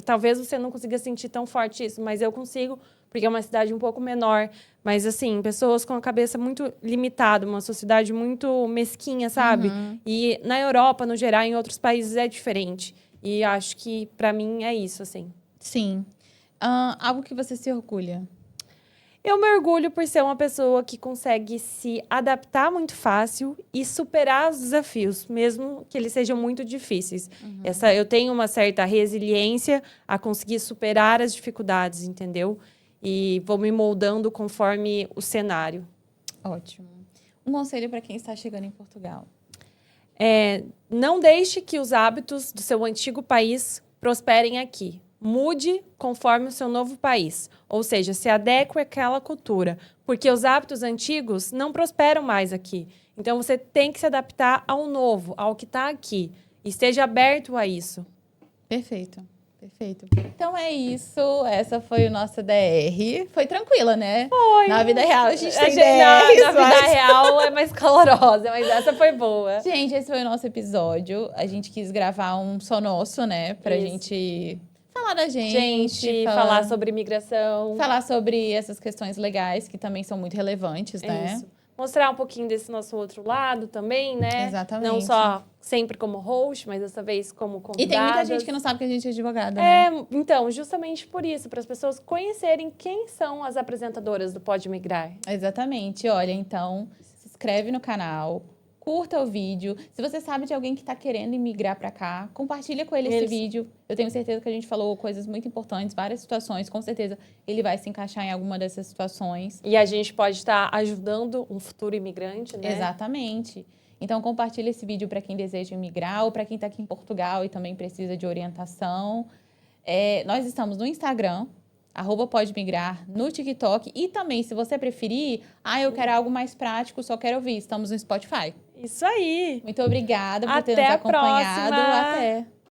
talvez você não consiga sentir tão forte isso, mas eu consigo, porque é uma cidade um pouco menor. Mas, assim, pessoas com a cabeça muito limitada, uma sociedade muito mesquinha, sabe? E na Europa, no geral, em outros países é diferente. E acho que, para mim, é isso, assim. Sim. Algo que você se orgulha? Eu me orgulho por ser uma pessoa que consegue se adaptar muito fácil e superar os desafios, mesmo que eles sejam muito difíceis. Eu tenho uma certa resiliência a conseguir superar as dificuldades, entendeu? E vou me moldando conforme o cenário. Ótimo. Um conselho para quem está chegando em Portugal? Não deixe que os hábitos do seu antigo país prosperem aqui. Mude conforme o seu novo país, ou seja, se adeque àquela cultura, porque os hábitos antigos não prosperam mais aqui. Então, você tem que se adaptar ao novo, ao que está aqui. E esteja aberto a isso. Perfeito, perfeito. Então é isso, essa foi o nosso DR. Foi tranquila, né? Foi. Na vida real a gente tem Na DRs, vida real é mais calorosa, mas essa foi boa. Gente, esse foi o nosso episódio. A gente quis gravar um só nosso, né? Pra gente falar da gente. Falar sobre imigração. Falar sobre essas questões legais, que também são muito relevantes, né? Isso. Mostrar um pouquinho desse nosso outro lado também, né? Exatamente. Não só sempre como host, mas dessa vez como convidada. E tem muita gente que não sabe que a gente é advogada, né? Então, justamente por isso, para as pessoas conhecerem quem são as apresentadoras do Pode Migrar. Exatamente. Olha, então, se inscreve no canal, curta o vídeo. Se você sabe de alguém que está querendo imigrar para cá, compartilha com ele esse vídeo. Eu tenho certeza que a gente falou coisas muito importantes, várias situações. Com certeza ele vai se encaixar em alguma dessas situações. E a gente pode estar ajudando um futuro imigrante, né? Exatamente. Então, compartilha esse vídeo para quem deseja imigrar ou para quem está aqui em Portugal e também precisa de orientação. Nós estamos no Instagram, @podemigrar, no TikTok e também, se você preferir, eu quero algo mais prático, só quero ouvir. Estamos no Spotify. Isso aí. Muito obrigada por ter Até nos a acompanhado. próxima. Até.